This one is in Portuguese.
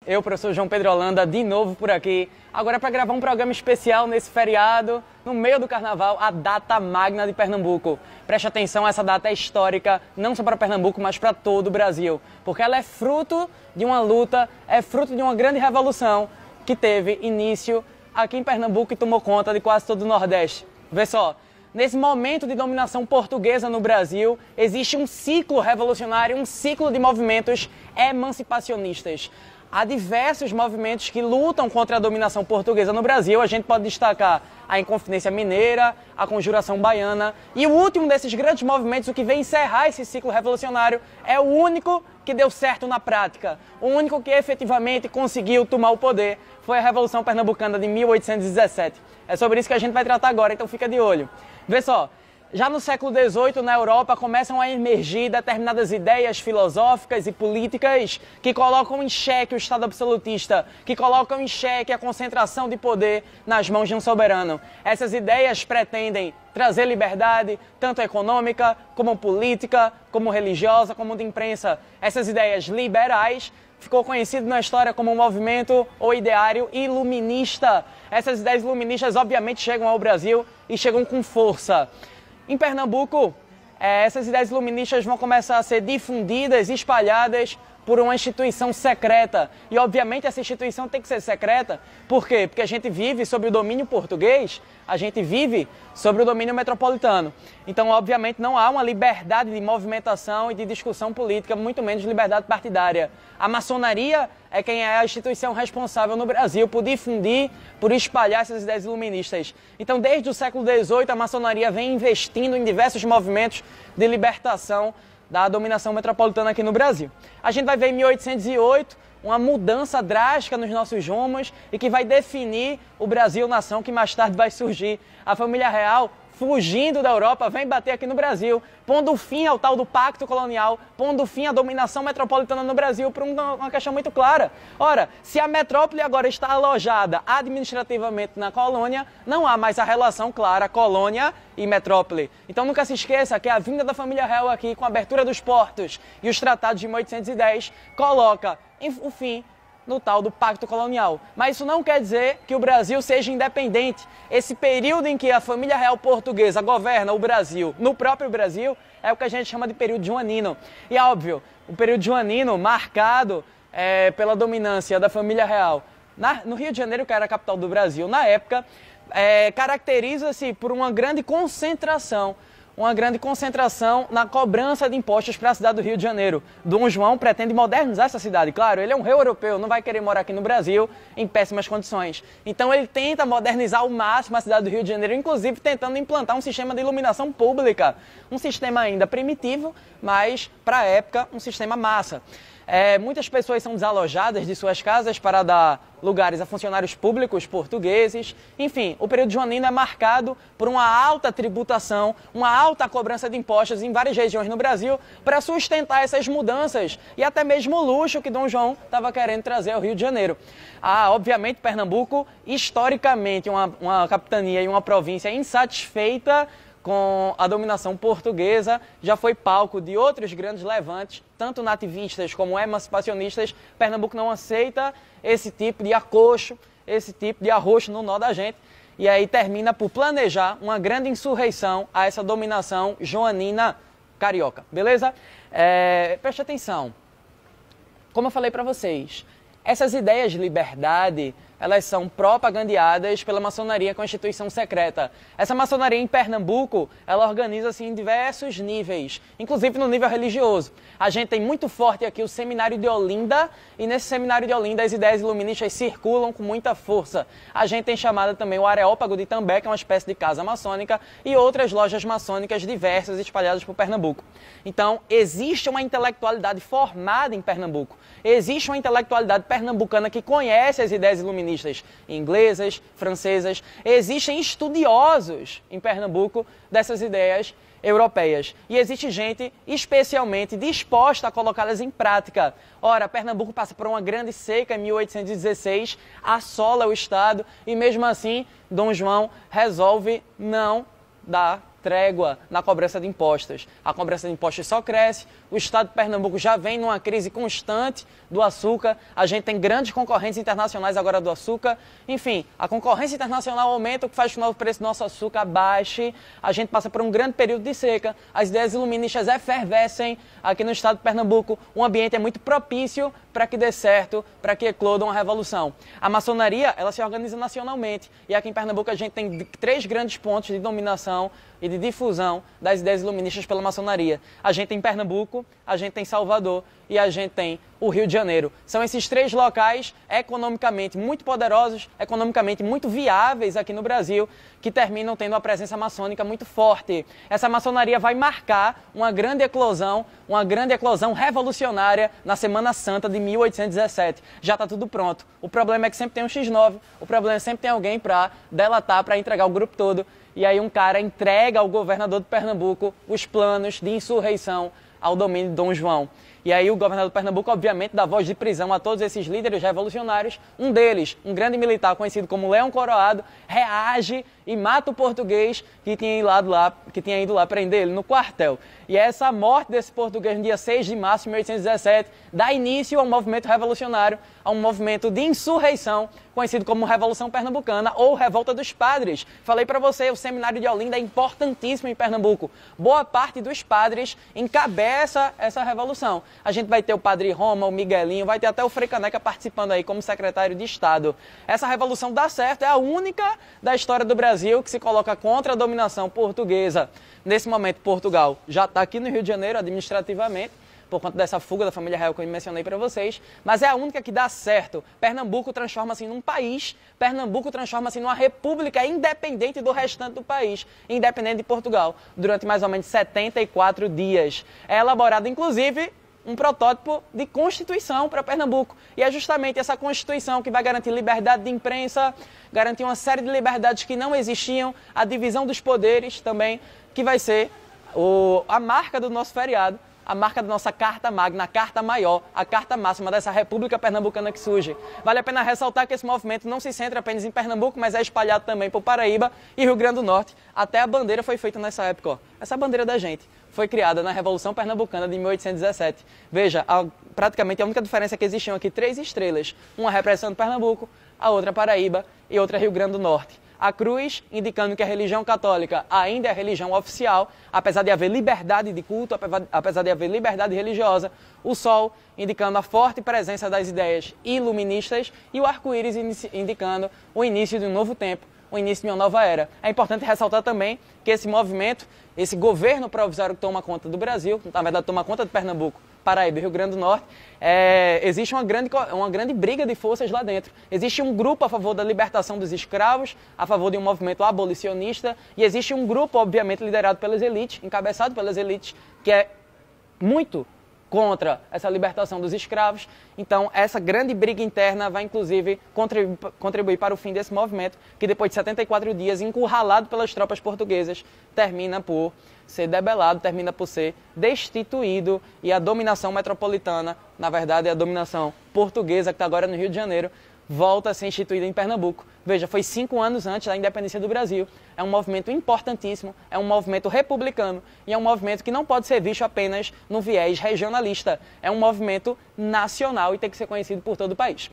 Eu, professor João Pedro Holanda, de novo por aqui. Agora para gravar um programa especial nesse feriado, no meio do carnaval, a data magna de Pernambuco. Preste atenção, essa data é histórica, não só para Pernambuco, mas para todo o Brasil. Porque ela é fruto de uma luta, é fruto de uma grande revolução que teve início aqui em Pernambuco e tomou conta de quase todo o Nordeste. Vê só, nesse momento de dominação portuguesa no Brasil, existe um ciclo revolucionário, um ciclo de movimentos emancipacionistas. Há diversos movimentos que lutam contra a dominação portuguesa no Brasil. A gente pode destacar a Inconfidência Mineira, a Conjuração Baiana. E o último desses grandes movimentos, o que vem encerrar esse ciclo revolucionário, é o único que deu certo na prática. O único que efetivamente conseguiu tomar o poder foi a Revolução Pernambucana de 1817. É sobre isso que a gente vai tratar agora, então fica de olho. Vê só. Já no século XVIII, na Europa, começam a emergir determinadas ideias filosóficas e políticas que colocam em xeque o Estado absolutista, que colocam em xeque a concentração de poder nas mãos de um soberano. Essas ideias pretendem trazer liberdade, tanto econômica, como política, como religiosa, como de imprensa. Essas ideias liberais ficou conhecido na história como um movimento ou ideário iluminista. Essas ideias iluministas, obviamente, chegam ao Brasil e chegam com força. Em Pernambuco, essas ideias iluministas vão começar a ser difundidas, espalhadas por uma instituição secreta. E, obviamente, essa instituição tem que ser secreta. Por quê? Porque a gente vive sob o domínio português, a gente vive sobre o domínio metropolitano. Então, obviamente, não há uma liberdade de movimentação e de discussão política, muito menos liberdade partidária. A maçonaria é quem é a instituição responsável no Brasil por difundir, por espalhar essas ideias iluministas. Então, desde o século XVIII, a maçonaria vem investindo em diversos movimentos de libertação da dominação metropolitana aqui no Brasil. A gente vai ver em 1808 uma mudança drástica nos nossos rumos e que vai definir o Brasil-nação que mais tarde vai surgir. A família real, fugindo da Europa, vem bater aqui no Brasil, pondo fim ao tal do pacto colonial, pondo fim à dominação metropolitana no Brasil por uma questão muito clara. Ora, se a metrópole agora está alojada administrativamente na colônia, não há mais a relação clara colônia e metrópole. Então nunca se esqueça que a vinda da família real aqui, com a abertura dos portos e os tratados de 1810, coloca o fim no tal do pacto colonial. Mas isso não quer dizer que o Brasil seja independente. Esse período em que a família real portuguesa governa o Brasil, no próprio Brasil, é o que a gente chama de período joanino. E é óbvio, o período joanino marcado pela dominância da família real no Rio de Janeiro, que era a capital do Brasil na época, caracteriza-se por uma grande concentração na cobrança de impostos para a cidade do Rio de Janeiro. Dom João pretende modernizar essa cidade. Claro, ele é um rei europeu, não vai querer morar aqui no Brasil em péssimas condições. Então ele tenta modernizar ao máximo a cidade do Rio de Janeiro, inclusive tentando implantar um sistema de iluminação pública. Um sistema ainda primitivo, mas para a época um sistema massa. Muitas pessoas são desalojadas de suas casas para dar lugares a funcionários públicos portugueses. Enfim, o período joanino é marcado por uma alta tributação, uma alta cobrança de impostos em várias regiões no Brasil para sustentar essas mudanças e até mesmo o luxo que Dom João estava querendo trazer ao Rio de Janeiro. Obviamente, Pernambuco, historicamente, uma capitania e uma província insatisfeita com a dominação portuguesa, já foi palco de outros grandes levantes, tanto nativistas como emancipacionistas. Pernambuco não aceita esse tipo de acocho, esse tipo de arroxo no nó da gente, e aí termina por planejar uma grande insurreição a essa dominação joanina carioca, beleza? Preste atenção, como eu falei para vocês, essas ideias de liberdade, elas são propagandeadas pela maçonaria Constituição Secreta. Essa maçonaria em Pernambuco, ela organiza-se em diversos níveis, inclusive no nível religioso. A gente tem muito forte aqui o Seminário de Olinda, e nesse Seminário de Olinda as ideias iluministas circulam com muita força. A gente tem chamado também o Areópago de Itambé, que é uma espécie de casa maçônica, e outras lojas maçônicas diversas espalhadas por Pernambuco. Então, existe uma intelectualidade formada em Pernambuco. Existe uma intelectualidade pernambucana que conhece as ideias iluministas inglesas, francesas. Existem estudiosos em Pernambuco dessas ideias europeias. E existe gente especialmente disposta a colocá-las em prática. Ora, Pernambuco passa por uma grande seca em 1816, assola o estado e mesmo assim Dom João resolve não dar trégua na cobrança de impostos. A cobrança de impostos só cresce, o estado de Pernambuco já vem numa crise constante do açúcar, a gente tem grandes concorrentes internacionais agora do açúcar, enfim, a concorrência internacional aumenta, o que faz com que o preço do nosso açúcar baixe, a gente passa por um grande período de seca, as ideias iluministas efervescem aqui no estado de Pernambuco, o ambiente é muito propício para que dê certo, para que ecloda uma revolução. A maçonaria, ela se organiza nacionalmente, e aqui em Pernambuco a gente tem 3 grandes pontos de dominação e de difusão das ideias iluministas pela maçonaria. A gente tem Pernambuco, a gente tem Salvador e a gente tem o Rio de Janeiro. São esses 3 locais economicamente muito poderosos, economicamente muito viáveis aqui no Brasil, que terminam tendo uma presença maçônica muito forte. Essa maçonaria vai marcar uma grande eclosão revolucionária na Semana Santa de 1817. Já está tudo pronto. O problema é que sempre tem um X9, o problema é que sempre tem alguém para delatar, para entregar o grupo todo. E aí um cara entrega ao governador de Pernambuco os planos de insurreição ao domínio de Dom João. E aí o governador de Pernambuco, obviamente, dá voz de prisão a todos esses líderes revolucionários. Um deles, um grande militar conhecido como Leão Coroado, reage e mata o português que tinha ido lá prender ele no quartel. E essa morte desse português no dia 6 de março de 1817 dá início a um movimento revolucionário, a um movimento de insurreição, conhecido como Revolução Pernambucana ou Revolta dos Padres. Falei para você, o Seminário de Olinda é importantíssimo em Pernambuco. Boa parte dos padres encabeça essa revolução. A gente vai ter o Padre Roma, o Miguelinho, vai ter até o Frei Caneca participando aí como secretário de Estado. Essa revolução dá certo, é a única da história do Brasil que se coloca contra a dominação portuguesa. Nesse momento, Portugal já está aqui no Rio de Janeiro administrativamente, por conta dessa fuga da família real que eu mencionei para vocês, mas é a única que dá certo. Pernambuco transforma-se num país, Pernambuco transforma-se numa república independente do restante do país, independente de Portugal, durante mais ou menos 74 dias. É elaborado, inclusive, um protótipo de Constituição para Pernambuco. E é justamente essa Constituição que vai garantir liberdade de imprensa, garantir uma série de liberdades que não existiam, a divisão dos poderes também, que vai ser a marca do nosso feriado, a marca da nossa Carta Magna, a Carta Maior, a Carta Máxima dessa República Pernambucana que surge. Vale a pena ressaltar que esse movimento não se centra apenas em Pernambuco, mas é espalhado também por Paraíba e Rio Grande do Norte. Até a bandeira foi feita nessa época, ó. Essa bandeira da gente foi criada na Revolução Pernambucana de 1817. Veja, praticamente a única diferença é que existiam aqui 3 estrelas. Uma representando Pernambuco, a outra Paraíba e outra Rio Grande do Norte. A cruz, indicando que a religião católica ainda é a religião oficial, apesar de haver liberdade de culto, apesar de haver liberdade religiosa. O sol, indicando a forte presença das ideias iluministas. E o arco-íris, indicando o início de um novo tempo, o início de uma nova era. É importante ressaltar também que esse movimento, esse governo provisório que toma conta do Brasil, na verdade toma conta de Pernambuco, Paraíba e Rio Grande do Norte, existe uma grande briga de forças lá dentro. Existe um grupo a favor da libertação dos escravos, a favor de um movimento abolicionista, e existe um grupo, obviamente, liderado pelas elites, encabeçado pelas elites, que é muito contra essa libertação dos escravos. Então, essa grande briga interna vai, inclusive, contribuir para o fim desse movimento, que depois de 74 dias, encurralado pelas tropas portuguesas, termina por ser debelado, termina por ser destituído, e a dominação metropolitana, na verdade, é a dominação portuguesa, que está agora no Rio de Janeiro, volta a ser instituída em Pernambuco. Veja, foi 5 anos antes da independência do Brasil. É um movimento importantíssimo, é um movimento republicano e é um movimento que não pode ser visto apenas no viés regionalista. É um movimento nacional e tem que ser conhecido por todo o país.